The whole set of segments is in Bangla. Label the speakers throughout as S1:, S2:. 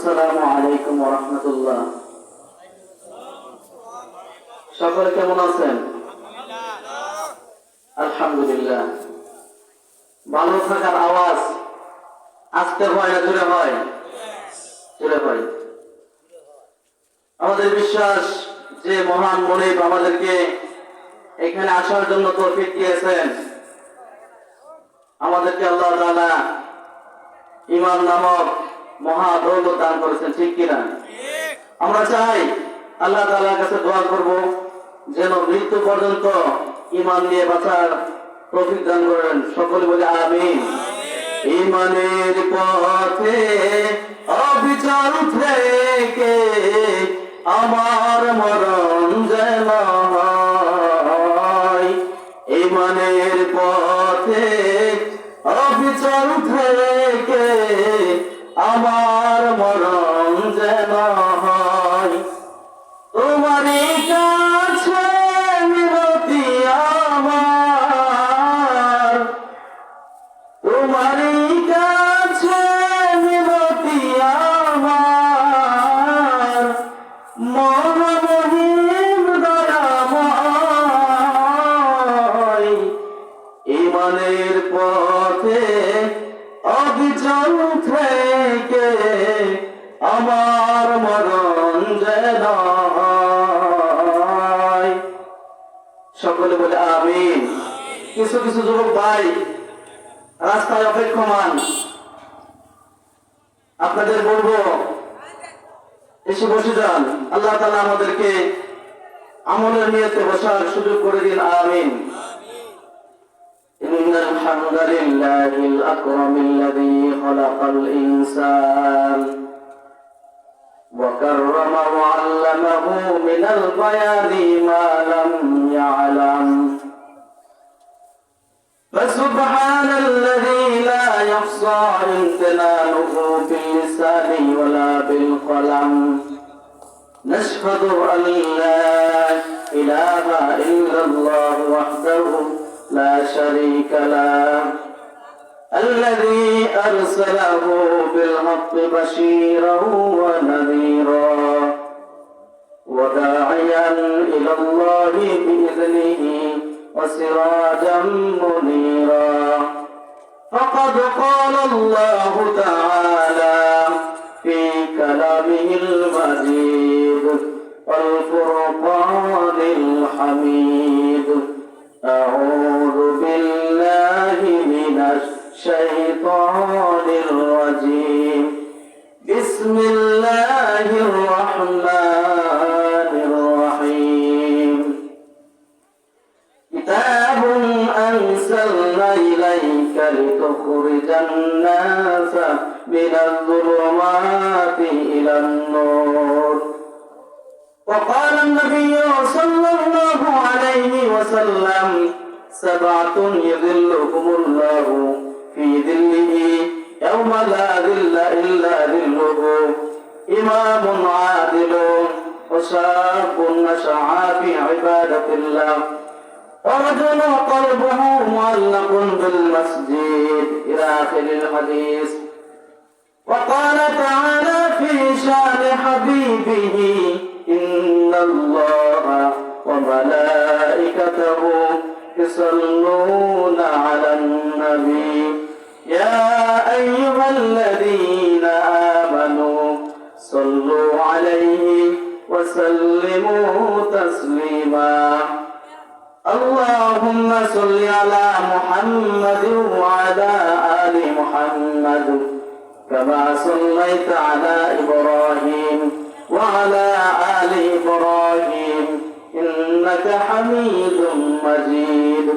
S1: আসসালামু আলাইকুম ওয়া রাহমাতুল্লাহ। সকলে কেমন আছেন? আলহামদুলিল্লাহ। ভালো থাকার আওয়াজ আস্তে হয় না জোরে হয়? জোরে হয়। আমাদের বিশ্বাস যে মহান মনিব আমাদেরকে এখানে আসার জন্য তৌফিক দিয়েছেন। আমাদেরকে আল্লাহ তাআলা ঈমান নামক মহা দৌলত দান করেছেন, ঠিক কিনা? আমরা চাই আল্লাহ তাআলার কাছে দোয়া করব যেন মৃত্যু পর্যন্ত ঈমান নিয়ে বাঁচার তৌফিক দান করেন। সকলে বলে আমিন। ঈমানের পথে অবিচল থেকে আমার মরণ যেন হয়। ঈমানের পথে অবিচল থেকে আমার মরণ যেন হয়। তোমারই কাছে মিনতি আমার, তোমারই কাছে মিনতি আমার, মন মহিম দয়াময়। ঈমানের পথে অবিচল থেকে আমার মরণ যেন হয়। সকলে বলে আমিন। কিছু কিছু যুবক ভাই রাস্তায় অপেক্ষমান, আপনাদের বলবো এসে বসে যান। আল্লাহ তাআলা আমাদেরকে আমলের নিয়তে বসার সুযোগ করে দিন, আমিন। ইন্নাল হামদালিল্লাহিল আকরামিল্লাযী খালাকাল ইনসান ওয়া কাররামা ওয়া আল্লামাহু মিনাল বায়ানি মা লাম ইয়ালাম। فسبحان الذي لا يحصى امتنانه باللسان ولا بالقلم. نشهد أن لا إله إلا الله وحده لا شريك له الذي أرسله بالحق بشيرا ونذيرا وداعيا إلى الله بإذنه وسراجا منيرا. فقد قال الله تعالى في كلامه المجيد والفرقان الحميد: أعوذ بالله من الشيطان الرجيم. بسم الله الرحمن الرحيم. كتاب أنزلنا إليك لتخرج الناس من الظلمات إلى النور. وقال النبي صلى الله عليه وسلم: سبعة يظلهم الله في ظله يوم لا ظل إلا ظله: إمام عادل وشاب نشأ في عبادة الله ورجل قلبه معلق بالمسجد إلى آخر الحديث. وقال تعالى في شان حبيبه: إن الله وملائكته يصلون على النبي يا أيها الذين آمنوا صلوا عليه وسلموا تسليما. اللهم صل على محمد وعلى آل محمد كما صليت على إبراهيم وعلى آل إبراهيم إنك حميد مجيد.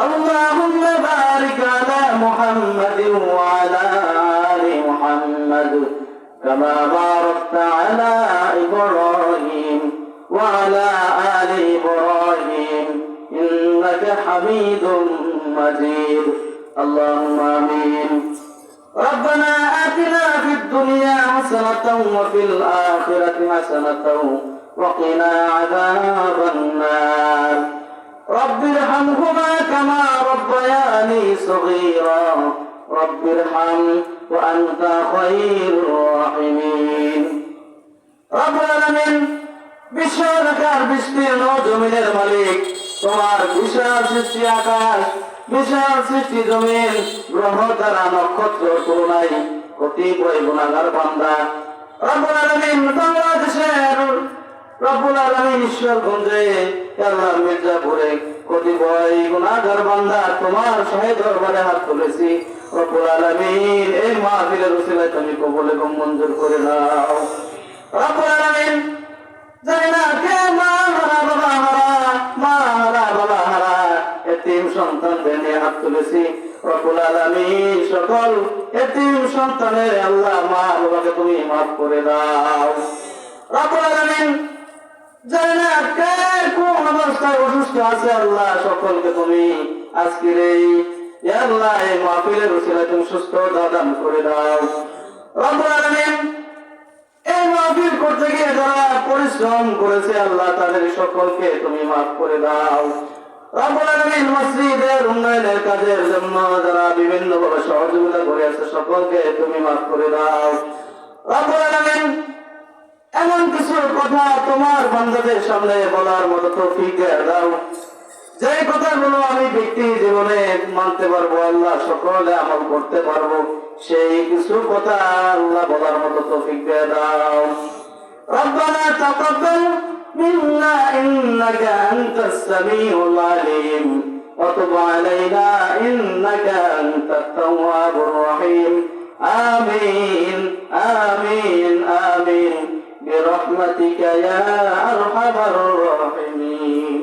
S1: اللهم بارك على محمد وعلى آل محمد كما باركت على إبراهيم وعلى آل إبراهيم إنك حميد مجيد. اللهم آمين. ربنا آتنا في الدنيا حسنة وفي الآخرة حسنة وقنا عذاب النار. رب ارحمهما كما ربياني صغيرا. رب ارحم وأنت خير الراحمين. আলামিন বিশ্বরাকার বিস্তীর্ণ জমিনের মালিক, তোমার বিশাল সৃষ্টি আকাশ, বিশাল সৃষ্টি জমিন, গ্রহ তারা নক্ষত্র তুলনায় কতিপয় গুণাগার বান্দা। রব্বুল আলামিন বাংলাদেশের রব্বুল আলামিন ঈশ্বরগঞ্জে আল্লাহ মির্জাপুরে কতিপয় গুনাহগার বান্দা তোমার সহায় দরবারে হাত তুলেছি। রব্বুল আলামিন এই মাহফিলের উসিলায় তুমি কবুল এবং মঞ্জুর করে নাও। রব্বুল আলামিন জানি না কে মা হারা বাবা হারা, মা হারা বাবা হারা এতিম সন্তানদের নিয়ে হাত তুলেছি। রব্বুল আলামিন সকল এতিম সন্তানের আল্লাহ মা বাবাকে তুমি মাফ করে দাও। রব্বুল আলামিন জানি না কে কোন অবস্থায় অসুস্থ আছে, আল্লাহ সকলকে তুমি আজকের এই আল্লাহ এই মাহফিলের উসিলায় তুমি সুস্থ দান করে দাও। রব্বুল আলামিন এই মাহফিল করতে গিয়ে যারা পরিশ্রম করেছে আল্লাহ তাদের সকলকে তুমি মাফ করে দাও। রব্বুল আলামিন মসজিদের উন্নয়নের কাজের জন্য যারা বিভিন্নভাবে সহযোগিতা করে আছে সকলকে তুমি মাফ করে দাও। রব্বুল আলামিন এমন কিছু কথা তোমার বান্দাদের সামনে বলার মতো তৌফিক দাও, যে কথাগুলো আমি ব্যক্তি জীবনে মানতে পারবো, আল্লাহ সকলে আমল করতে পারবো, সেই কিছু কথা আল্লাহ বলার মতো তৌফিক দাও। রব্বানা তাকাব্বাল মিন্না ইন্নাকা আনতাস সামিউল আলিম ওয়া তুব আলাইনা ইন্নাকা আনতাত তাওয়াবুর রহিম। আমিন আমিন আমিন বিরহমাতিকা ইয়া আরহামার রাহিমিন।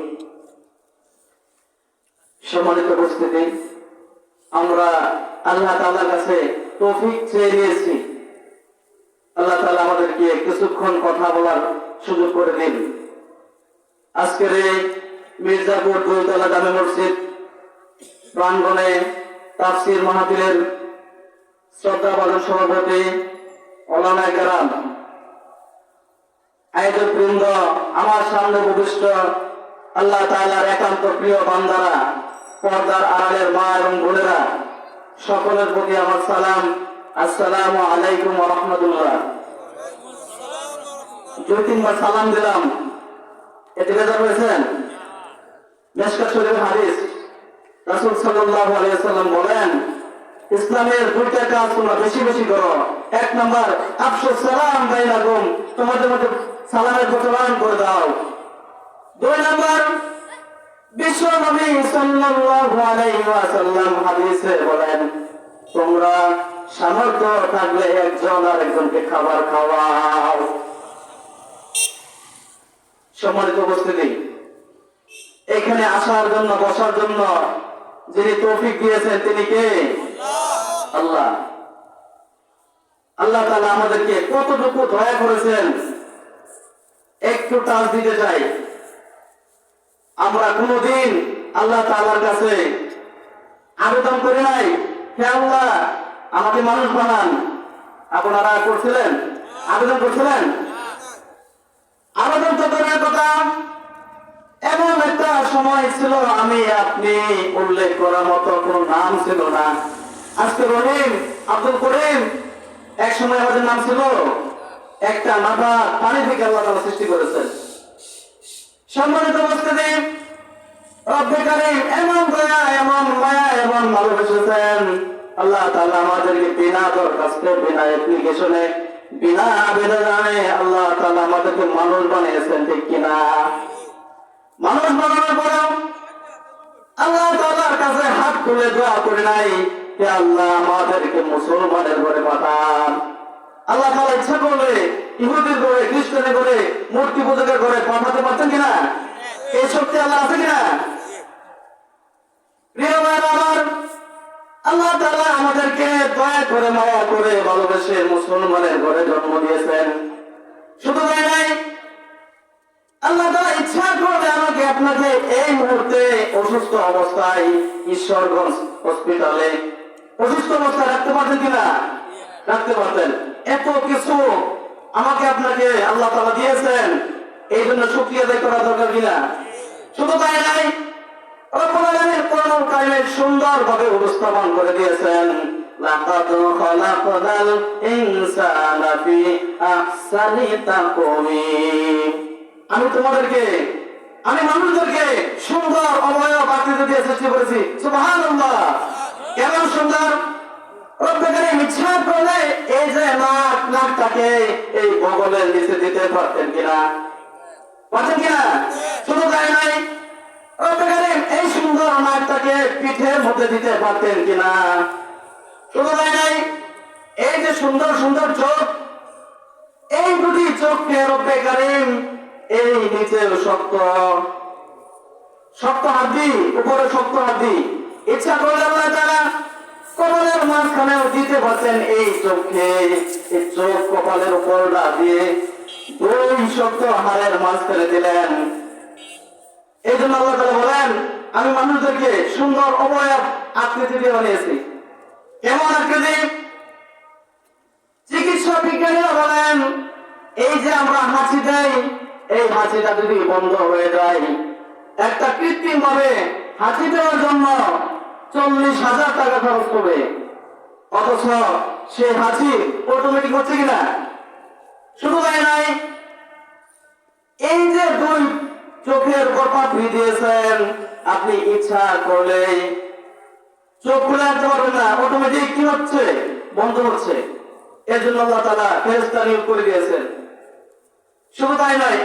S1: সম্মানিত উপস্থিতি, আমরা আল্লাহ তাআলার কাছে তৌফিক চেয়ে নিয়েছি। আল্লাহ তাআলা আমাদেরকে কিছুক্ষণ কথা বলার সুযোগ করে দিন। আজকের এই মির্জাপুর দুইতলা জামে মসজিদ প্রাঙ্গণে তাফসীর মাহফিলের শ্রদ্ধাভাজন সভাপতি ওলামায়ে কেরাম, আয়োজক বৃন্দ, আমার সামনে উপবিষ্ট আল্লাহ তাআলার একান্ত প্রিয় বান্দারা, পর্দার আড়ালের মা এবং বোনেরা, সকলের প্রতি আমার সালাম, আসসালামু আলাইকুম ওয়া রাহমাতুল্লাহ। দুই তিনবার সালাম দিলাম, এতে বেজার হয়েছেন? মিশকাত শরীফের হাদিস, রাসূল সাল্লাল্লাহু আলাইহি ওয়াসাল্লাম বলেন, ইসলামের দুইটা কাজ তোমরা বেশি বেশি করো। এক নাম্বার, আফশু সালাম বাইনাকুম, তোমাদের মধ্যে সালামের প্রচলন করে দাও। দুই নাম্বার, বিশ্ব নবী সাল্লাল্লাহু আলাইহি ওয়াসাল্লাম হাদিসে বলেন, তোমরা সামর্থ্য থাকলে একজন আরেকজনকে খাবার খাওয়াও। সম্মানিত উপস্থিতি, এখানে আসার জন্য বসার জন্য যিনি তৌফিক দিয়েছেন তিনি কে? আল্লাহ। আল্লাহ তাআলা আমাদেরকে কতটুকু দয়া করেছেন একটু টাচ দিতে চাই। আমরা কোনদিন আল্লাহ তাআলার কাছে আবেদন করি নাই, হে আল্লাহ আমাকে মানুষ বানান। আপনারা করছিলেন? আবেদন করছিলেন? আবেদন তো দূরের কথা, এমন একটা সময় ছিল আমি আপনি উল্লেখ করার মতো কোন নাম ছিল না। আজকে রহিম, আব্দুল করিম, এক সময় আমাদের নাম ছিল। একটা নাভা পানি থেকে আল্লাহ তাআলা সৃষ্টি করেছেন। সম্মানিত উপস্থিতি, রব্বে কারীম এমন দয়া, এমন মায়া, এমন ভালোবেসেছেন। আল্লাহ তাআলা আমাদেরকে বিনা দরখাস্তে, বিনা অ্যাপ্লিকেশনে, বিনা আবেদনে আল্লাহ তাআলা আমাদেরকে মানুষ বানিয়েছেন, ঠিক কিনা? মানুষ বানানোর পরেও আল্লাহ তাআলার কাছে হাত তুলে দোয়া করে নাই, হে আল্লাহ আমাদেরকে মুসলমানের ঘরে পাঠান। আল্লাহ তাআলা ইচ্ছা করলে ইহুদির ঘরে, খ্রিস্টানের ঘরে, মূর্তি পূজকের ঘরে পাঠাতে পারতেন কিনা? এই শক্তি আল্লাহ আছে কিনা? প্রিয় ভাইরা আমার, আল্লাহ তাআলা আমাদেরকে দয়া করে, মায়া করে, ভালোবেসে মুসলমানের ঘরে জন্ম দিয়েছেন। শুধু তাই নাই, আল্লাহ তাআলা ইচ্ছা করলে আমাকে আপনাকে এই মুহূর্তে অসুস্থ অবস্থায় ঈশ্বরগঞ্জ হসপিটালে অসুস্থ অবস্থায় রাখতে পারতেন কিনা? রাখতে পারতেন। এত কিছু আমাকে আপনাকে আল্লাহ তাআলা দিয়েছেন, এই জন্য শুকরিয়া আদায় করা দরকার কিনা? শুধু তাই নাই, রব্বুল আলামিন কোরআনুল কারীমে সুন্দরভাবে উপস্থাপন করে দিয়েছেন, লাকাদ খালাকনাল ইনসানা ফি আহসানি তাকওয়িম। আমি মানুষদেরকে সুন্দর অবয়ব আকৃতি দিয়ে সৃষ্টি করেছি। সুবহানাল্লাহ। কেমন সুন্দর! রব্বুল কারীম ইচ্ছা করলে এই যে নাকটাকে এই বগলের নিচে দিতে পারতেন কিনা? পারতেন কিনা? শুধু তাই নাই, রব্বুল কারীম এই সুন্দর নাকটাকে পিঠের মধ্যে দিতে পারতেন কিনা? শুধু তাই নাই, এই যে সুন্দর সুন্দর চোখ, এই দুটি চোখকে রব্বুল কারীম এই নিচে শক্ত শক্ত হাড্ডি, উপরে শক্ত হাড্ডি, ইচ্ছা করলে আল্লাহ তাআলা কপালের মাঝখানেও দিতে পারতেন এই চোখে। এই চোখ কপালের উপর দিয়ে দুই শক্ত হাড়ের মাঝখানে দিলেন। এই জন্য আল্লাহ তাআলা বলেন, আমি মানুষদেরকে সুন্দর অবয়ব আকৃতি দিয়ে বানিয়েছি। কেমন আকৃতি? চিকিৎসা বিজ্ঞানীরা বলেন, এই যে আমরা হাঁচি দেই, এই হাঁচিটা যদি বন্ধ হয়ে যায়, একটা কৃত্রিম ভাবে হাঁচি দেওয়ার জন্য 40,000 টাকা খরচ করবে। অথচ সে হাঁচি অটোমেটিক হচ্ছে কিনা? শুধু তাই নাই, এই যে দুই চোখের উপর পাপড়ি দিয়েছেন, আপনি ইচ্ছা করলে চোখ খুলে রাখতে পারবেন না, অটোমেটিক কি হচ্ছে? বন্ধ হচ্ছে। এর জন্য আল্লাহ তাআলা ফেরেশতা নিয়োগ করে দিয়েছেন। শুধু তাই নয়,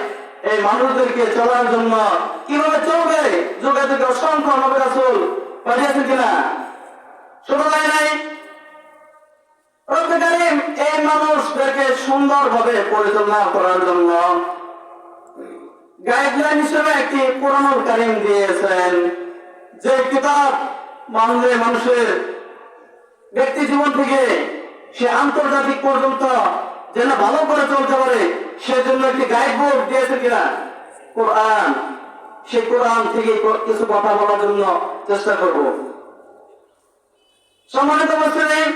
S1: এই মানুষদেরকে চলার জন্য কিভাবে চলবে, যুগে যুগে অসংখ্য নবী রাসূল পাঠিয়েছেন কিনা? শুধু তাই নাই, রব্বুল কারীম এই মানুষদেরকে সুন্দরভাবে পরিচালনা করার জন্য গাইডলাইন হিসেবে একটি কোরআনুল কারীম দিয়েছেন, যে কিতাব মানুষের ব্যক্তি জীবন থেকে সে আন্তর্জাতিক পর্যন্ত যেন ভালো করে চলতে পারে, সেজন্য একটি গাইড বুক দিয়েছে কিনা? কোরআন। সেই কোরআন থেকে কিছু কথা বলার জন্য চেষ্টা করব। সম্মানিত মুসলিম,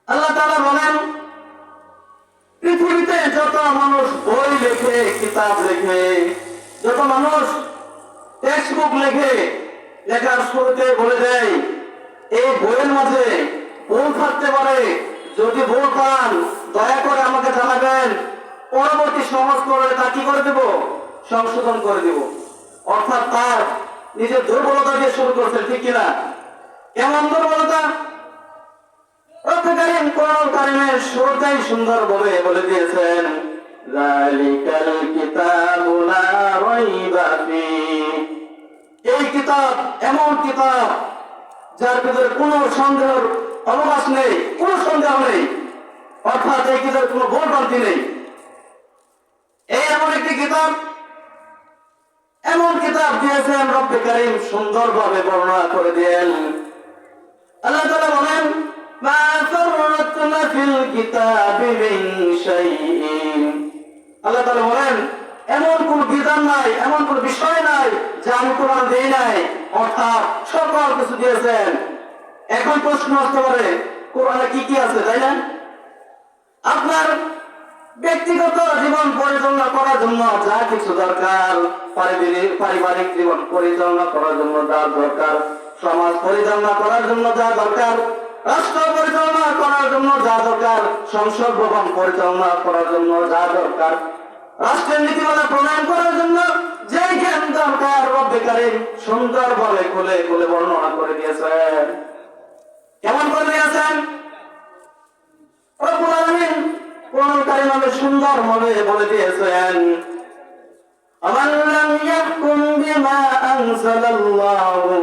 S1: আল্লাহ তাআলা বলেন, পৃথিবীতে যত মানুষ বই লেখে, কিতাব লেখে, যত মানুষ টেক্সট বুক লেখে, লেখার শুরুতে বলে দেয় এই বইয়ের মাঝে ভুল থাকতে পারে, যদি ভুল পান দয়া করে আমাকে জানাবেন, পরবর্তী সংস্করণে তা কি করে দেব? সংশোধন করে দেব। অর্থাৎ তার নিজের দুর্বলতা দিয়ে শুরু করছে, ঠিক কিনা? কেমন দুর্বলতা? রব্বুল কারীম কোরআনুল কারীমের শুরুতেই সুন্দরভাবে বলে দিয়েছেন, যালিকাল কিতাবু লা রাইবা ফীহ। এই কিতাব এমন কিতাব যার ভিতরে কোনো সন্দেহের অবকাশ নেই, কোনো সন্দেহ নেই। অর্থাৎ এই কিতাবের কোনো ভুল ভ্রান্তি নেই। এই এমন একটি কিতাব, এমন কিতাব দিয়েছেন রব্বুল কারীম, সুন্দরভাবে বর্ণনা করে দিয়েন। আল্লাহ তাআলা বলেন, মা ফাররাতনা ফিল কিতাবি মিন শাইইন। আল্লাহ তাআলা বলেন, এমন কোন বিধান নাই, এমন কোন বিষয় নাই যা আমি কোরআন দেই নাই। অর্থাৎ সকল কিছু দিয়েছেন। এখন প্রশ্ন আসতে পারে, কোরআনে কি কি আছে, তাই না? আপনার ব্যক্তিগত জীবন পরিচালনা করার জন্য যা কিছু দরকার, পারিবারিক জীবন পরিচালনা করার জন্য যা দরকার, সমাজ পরিচালনা করার জন্য যা দরকার, রাষ্ট্র পরিচালনা করার জন্য যা দরকার, সংসদ ভবন পরিচালনা করার জন্য যা দরকার, রাষ্ট্রের নীতিমালা প্রণয়ন করার জন্য যে জ্ঞান দরকার, রব্বুল কারীম সুন্দরভাবে খুলে খুলে বর্ণনা করে দিয়েছেন। কেমন করে দিয়েছেন? রব্বুল আলামিন কোরআনুল কারীমে সুন্দরভাবে বলে দিয়েছেন, আমান লাম ইয়াহকুম বিমা আনজালাল্লাহু।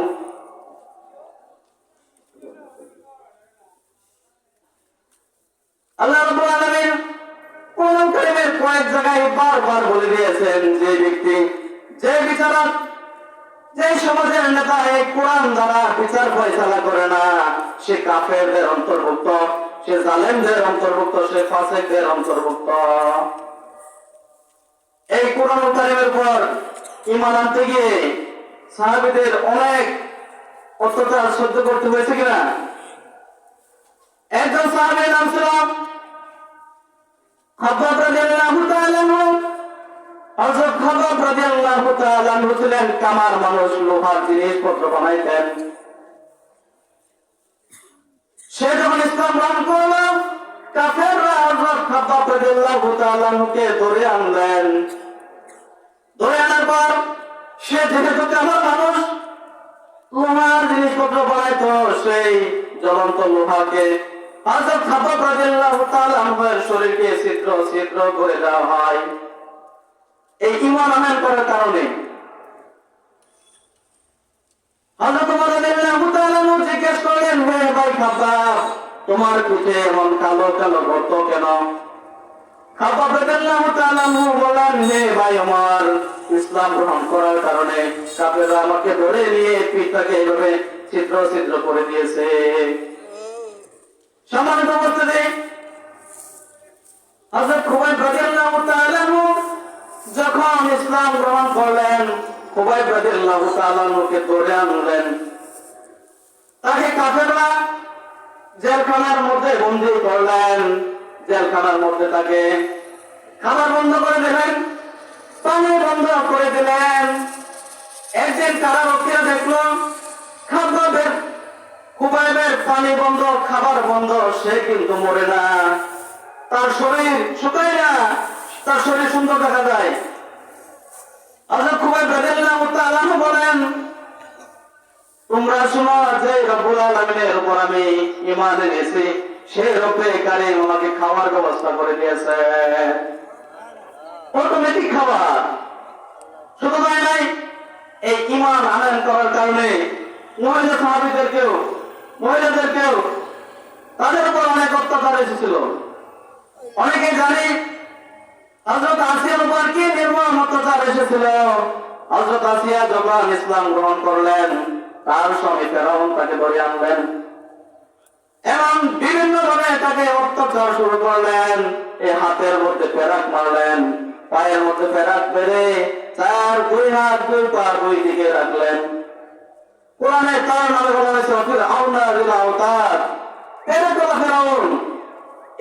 S1: আল্লাহ রাব্বুল আলামিন কোরআনুল কারীমের কয়েক জায়গায় বারবার বলে দিয়েছেন, যে ব্যক্তি, যে বিচারক, যে সমাজের নেতা এই কোরআন দ্বারা বিচার ফয়সালা করে না, সে কাফেরদের অন্তর্ভুক্ত, সে জালেমদের অন্তর্ভুক্ত, সে ফাসিকদের অন্তর্ভুক্ত। এই কোরআনুল কারীমের উপর ঈমান আনতে গিয়ে সাহাবীদের অনেক অত্যাচার সহ্য করতে হয়েছে কিনা? একজন সাহাবীর নাম ছিল খাব্বাব রাদিয়াল্লাহু তাআলা আনহু। হযরত খাব্বাব রাদিয়াল্লাহু তাআলা আনহু ছিলেন কামার মানুষ, লোহার জিনিসপত্র বানাইতেন। সে যখন ইসলাম গ্রহণ করল, কাফেররা হযরত খাব্বাব রাদিয়াল্লাহু তাআলা আনহুকে ধরে আনলেন। ধরে আনার পর সে যেহেতু আমার মানুষ লোহার জিনিসপত্র বানাইতো, সেই জ্বলন্ত লোহাকে হযরত খাব্বাব রাদিয়াল্লাহু তাআলা আনহুর শরীরকে ছিদ্র ছিদ্র করে দেওয়া হয় এই ঈমান আনয়ন করার কারণে। হযরত ওমর রাদিয়াল্লাহু তাআলা আনহু জিজ্ঞেস করলেন, হে ভাই খাব্বাব, তোমার পিঠে এমন কালো কালো গর্ত কেন? খাব্বাব রাদিয়াল্লাহু তাআলা আনহু বললেন, হে ভাই ওমর, ইসলাম গ্রহণ করার কারণে কাফেররা আমাকে ধরে নিয়ে পিঠটাকে এইভাবে ছিদ্র ছিদ্র করে দিয়েছে। সম্মানিত উপস্থিতি, হযরত খুবাইব রাদিয়াল্লাহু তাআলা আনহু যখন ইসলাম গ্রহণ করলেন, খুবাইব রাদিয়াল্লাহু তাআলা আনহুকে ধরে আনলেন। তাকে কাফেররা জেলখানার মধ্যে বন্দী করলেন। জেলখানার মধ্যে তাকে খাবার বন্ধ করে দিলেন, পানি বন্ধ করে দিলেন। একদিন কারারক্ষীরা দেখলো খুবাইবের পানি বন্ধ, খাবার বন্ধ, সে কিন্তু মরে না, তার শরীর শুকায় না, তার শরীর সুন্দর দেখা যায়। হযরত খুবাইব রাদিয়াল্লাহু তাআলা আনহু বলেন, তোমরা শোনো, যে রব্বুল আলামিনের উপর আমি ঈমান এনেছি, সেই রব্বে কারীম আমাকে খাওয়ার ব্যবস্থা করে দিয়েছে, অটোমেটিক খাবার। শুধু তাই নাই, এই ঈমান আনয়ন করার কারণে মহিলা সাহাবীদেরকেও মহিলাদেরকেও তাদের উপর অনেক অত্যাচার এসেছিল। অনেকে জানি হযরত আসিয়ার উপর কি নির্মম অত্যাচার এসেছিল। হযরত আসিয়া যখন ইসলাম গ্রহণ করলেন, তার স্বামী ফেরাউন তাকে ধরে আনলেন এবং বিভিন্ন ভাবে তাকে অত্যাচার শুরু করলেন। এই হাতের মধ্যে ফেরাক মারলেন, পায়ের মধ্যে ফেরাক মেরে দুই হাত দুই পা দুই দিকে রাখলেন। কোরআনে তার নামে বলা হয়েছে ফেরাউন।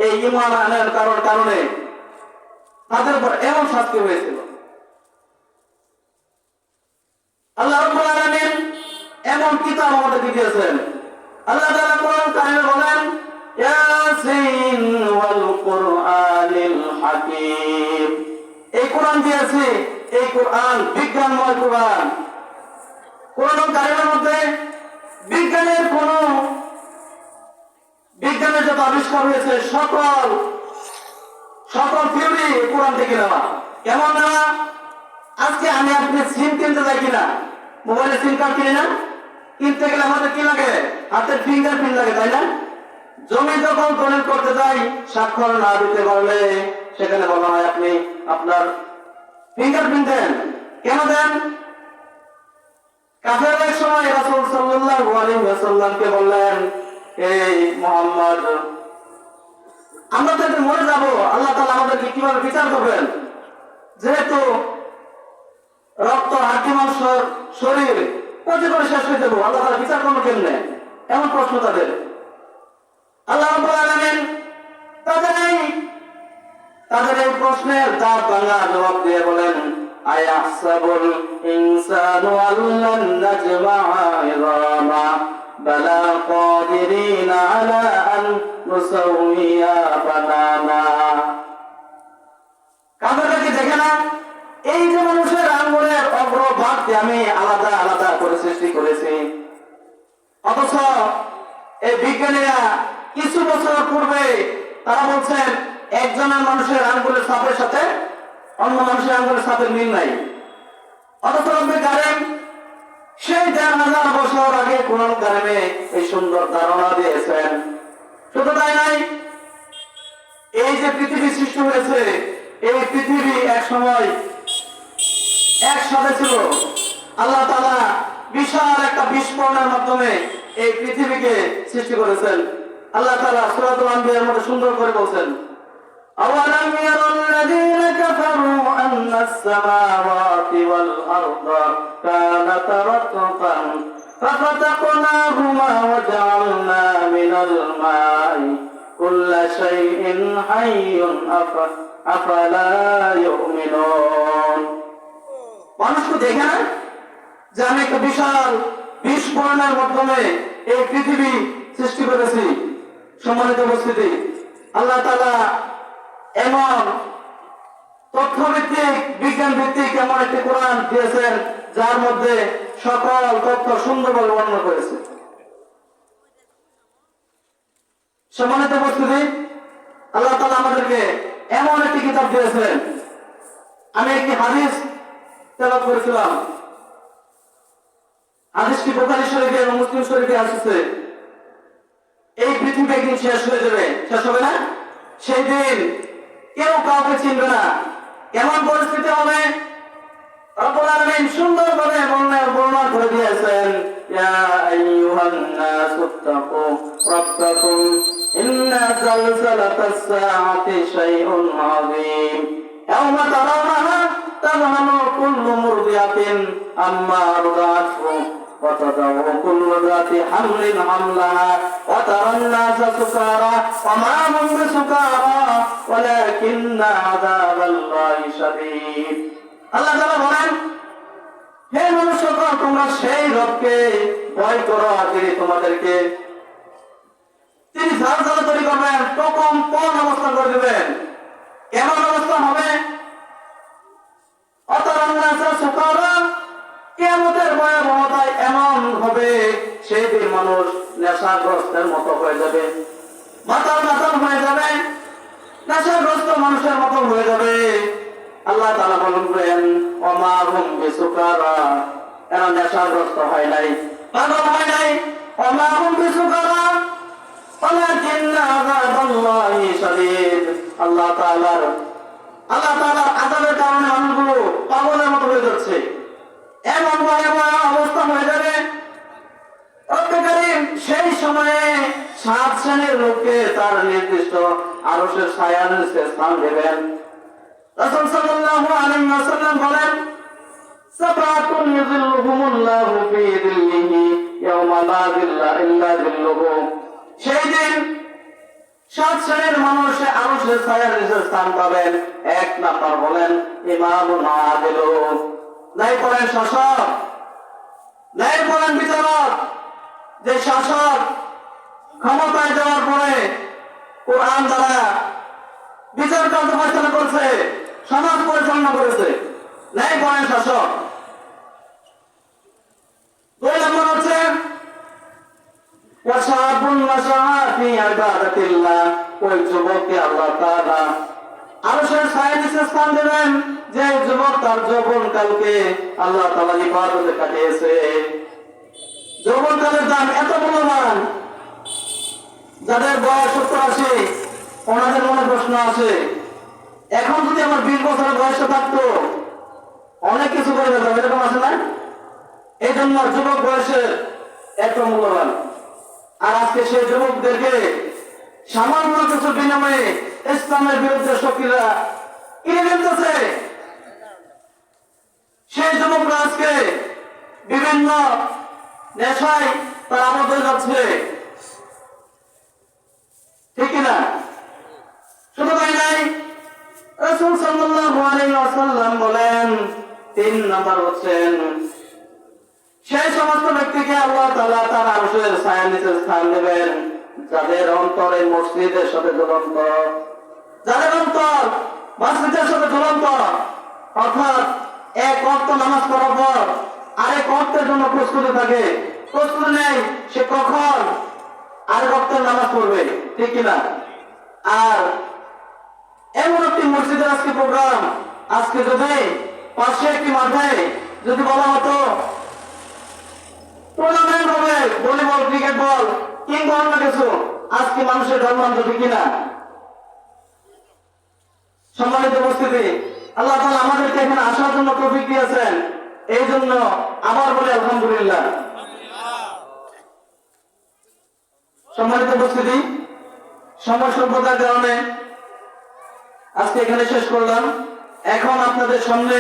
S1: এই ঈমান আনার কারণে তাদের উপর এমন শাস্তি হয়েছিল। আল্লাহ রাব্বুল আলামিন এমন কিতাব আমাদেরকে দিয়েছেন। আল্লাহ তাআলা কোরআন কারিমে বলেন, ইয়াসিন ওয়াল কুরআনিল হাকীম। এই কোরআন দিয়েছি, এই কোরআন বিজ্ঞানময় কোরআন। কোরআন কারিমের মধ্যে বিজ্ঞানের যত আবিষ্কার হয়েছে সকল থিওরি কোরআন থেকে নেওয়া। কেমন নেওয়া? আজকে আমি আপনি সিম কিনতে যাই কিনা, মোবাইলে সিম কার্ড কিনি না, কিনতে গেলে আমাদের কি লাগে? হাতের ফিঙ্গার প্রিন্ট লাগে, তাই না? জমি যখন দলিল করতে যাই, স্বাক্ষর না দিতে পারলে সেখানে বলা হয় আপনি আপনার ফিঙ্গার প্রিন্ট দেন। কেন দেন? কাফেররা এক সময় রাসূল সাল্লাল্লাহু আলাইহি ওয়াসাল্লামকে বললেন, এই মুহাম্মদ, আমরা তো মরে যাব, আল্লাহ তাআলা আমাদেরকে কিভাবে বিচার করবেন? যেহেতু রক্ত হাড্ডি মাংস শরীর পচে করে শেষ হয়ে যাবো, আল্লাহ তাআলা বিচার করবেন কেমনে? এমন প্রশ্ন তাদের। আল্লাহ রাব্বুল আলামিন তাদের এই প্রশ্নের দাঁত ভাঙা জবাব দিয়ে বলেন, আয়াহসাবুল ইনসানু আল্লান নাজমা'a ইযামা বালা কাদিরিনা আলা আন নুসাউইয়া বানানা। কাফেররা কি দেখে না এই যে মানুষের আঙ্গুলের অগ্রভাগকে আমি আলাদা আলাদা করে সৃষ্টি করেছি? অথচ এই বিজ্ঞানীরা কিছু বছর পূর্বে তারা বলছেন একজনের মানুষের আঙ্গুলের ছাপের সাথে অন্য মানুষের আঙ্গুলের ছাপের মিল নাই। অথচ রব্বে কারীম সেই ১,৫০০ বছর আগে কোরআন কারিমে এই সুন্দর ধারণা দিয়েছেন। শুধু তাই নাই, এই যে পৃথিবী সৃষ্টি হয়েছে, এই পৃথিবী এক সময় একসাথে ছিল। আল্লাহ তাআলা বিশাল একটা বিস্ফোরণের মাধ্যমে এই পৃথিবীকে সৃষ্টি করেছেন। আল্লাহ তাআলা সূরাতুল আনবিয়ার মধ্যে সুন্দর করে বলছেন, আওয়ালাম ইয়ারাল্লাযীনা কাফারু আন্নাস সামাওয়াতি ওয়াল আরদা কানাতা রাতকান ফাফাতাকনাহুমা ওয়া জাআলনা মিনাল মা'i কুল্লা শাইইন হাইয়্যুন আফালা ইউমিনুন। মানুষকে দেখে না যে আমি একটা বিশাল বিস্ফোরণের মাধ্যমে এই পৃথিবী সৃষ্টি করেছি। সম্মানিত উপস্থিতি, আল্লাহ তাআলা এমন তথ্যভিত্তিক বিজ্ঞান ভিত্তিক এমন একটি কোরআন দিয়েছেন যার মধ্যে সকল তথ্য সুন্দরভাবে বর্ণনা করেছে। সম্মানিত উপস্থিতি, আল্লাহ তাআলা আমাদেরকে এমন একটি কিতাব দিয়েছেন। আমি একটি হাদিস তেলাওয়াত করেছিলাম। হাদিসটি বুখারী শরীফে এবং মুসলিম শরীফে আসছে, এই পৃথিবী একদিন শেষ হয়ে যাবে, শেষ হবে না? সেই দিন কেউ কাউকে চিনবে না। কেমন পরিস্থিতি হবে রব্বুল আলামিন সুন্দরভাবে বর্ণনা করে দিয়েছেন। ইয়া আইয়ুহান নাসুত্তাকু রাব্বাকুম ইন্না যালজালাতাস সাআতি শাইউন আযীম ইয়াওমা তারাউনাহা তাযহালু কুল্লু মুরদিআতিন আম্মা আরদাআত وتضع كل ذات حمل حملها وترى الناس سكارى وما هم بسكارى ولكن عذاب الله شديد। আল্লাহ তাআলা বলেন, হে মনুষ্যগণ, তোমরা সেই রবকে ভয় করো যিনি তোমাদেরকে তিনি ঝালঝাল তৈরি করবেন, প্রকম কোন অবস্থা করে দেবেন। কেমন অবস্থা হবে? অতরান নাস সুকারা, কিয়ামতের ভয়াবহতায় এমন হবে সেই দিন মানুষ নেশাগ্রস্তের মতো হয়ে যাবে, মাতাল মাতাল হয়ে যাবে, নেশাগ্রস্ত মানুষের মতো হয়ে যাবে। আল্লাহ তাআলা বলেন, ওমা হুম বিসুকারা, এরা নেশাগ্রস্ত হয় নাই, পাগল হয় নাই। ওমা হুম বিসুকারা ওয়ালাকিন্না আযাবাল্লাহি শাদীদ। আল্লাহ তাআলার আযাবের কারণে মানুষগুলো পাগলের মতো হয়ে যাচ্ছে, এমন ভয়াবহ অবস্থা হয়ে যাবে। রব্বুল কারীম সেই সময়ে 7 শ্রেণীর লোককে তার নির্দিষ্ট আরশের ছায়ার নিচে স্থান দেবেন। রাসূল সাল্লাল্লাহু আলাইহি ওয়াসাল্লাম বলেন, সাবাতুন ইযিল্লুহুমুল্লাহু ফি যিল্লিহি ইয়াওমা লা যিল্লা ইল্লা যিল্লুহু। সেই দিন 7 শ্রেণীর মানুষ আরশের ছায়ার নিচে স্থান পাবেন। 1 নাম্বার বলেন ইমামুন আদিলুন, নাই করেন শাসক, নাই করেন বিচারক। যে শাসক ক্ষমতায় যাওয়ার পরে কোরআন দ্বারা বিচার কার্য পরিচালনা করছে, সমাজ পরিচালনা করেছে, নাই করেন শাসক। 2 নম্বর হচ্ছে ওয়াশাবুন নাশআ ফি ইবাদাতিল্লাহ, ওই যুবককে আল্লাহ তাআলা আরশের ছায়ার নিচে স্থান দেবেন যে যুবক তার যৌবনকালকে আল্লাহ তাআলা ইবাদতে কাটিয়েছে। যৌবনকালের দাম এত মূল্যবান, যাদের বয়স 70-80 ওনাদের মনে প্রশ্ন আছে, এখন যদি আমার 20 বছরের বয়স থাকতো অনেক কিছু করে যেতাম, এরকম আছে না? এই জন্য যুবক বয়সের এত মূল্যবান। আর আজকে সেই যুবকদেরকে সামান্য কিছু বিনিময়ে ইসলামের বিরুদ্ধে শক্তিরা কিনে ফেলতেছে। সেই যুবকরা আজকে বিভিন্ন নেশায় তারা আবদ্ধ হয়ে যাচ্ছে, ঠিক কিনা? শুধু তাই নাই, রাসূল সাল্লাল্লাহু আলাইহি ওয়াসাল্লাম বলেন 3 নাম্বার হচ্ছেন সেই সমস্ত ব্যক্তিকে আল্লাহ তাআলা তার আরশের ছায়ার নিচে স্থান দেবেন যাদের অন্তরে মসজিদের সাথে ঝুলন্ত, যাদের অন্তর মসজিদের সাথে ঝুলন্ত, অর্থাৎ 1 ওয়াক্ত নামাজ পড়ার পর আরেক ওয়াক্তের জন্য প্রস্তুতি থাকে, প্রস্তুতি নেই সে কখন আরেক ওয়াক্তের নামাজ পড়বে, ঠিক কিনা? আর এমন একটি মসজিদের আজকে প্রোগ্রাম, আজকে যদি পাশে একটি মাঠে যদি বলা হতো টুর্নামেন্ট হবে, ভলিবল, ক্রিকেট বল কিংবা অন্য কিছু, আজকে মানুষের জন্মান্ত, ঠিক কিনা? সম্মানিত উপস্থিতি, আল্লাহ তাআলা আমাদেরকে এখানে আসার জন্য তৌফিক দিয়েছেন, এই জন্য আবার বলি আলহামদুলিল্লাহ। সম্মানিত উপস্থিতি, সময় স্বল্পতার কারণে আজকে এখানে শেষ করলাম। এখন আপনাদের সামনে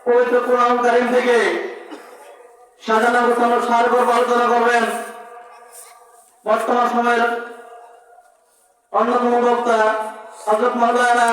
S1: পবিত্র কোরআন কারীম থেকে সাজানো গোছানো সার গল্প আলোচনা করবেন বর্তমান সময়ের অন্যতম বক্তা হযরত মাওলানা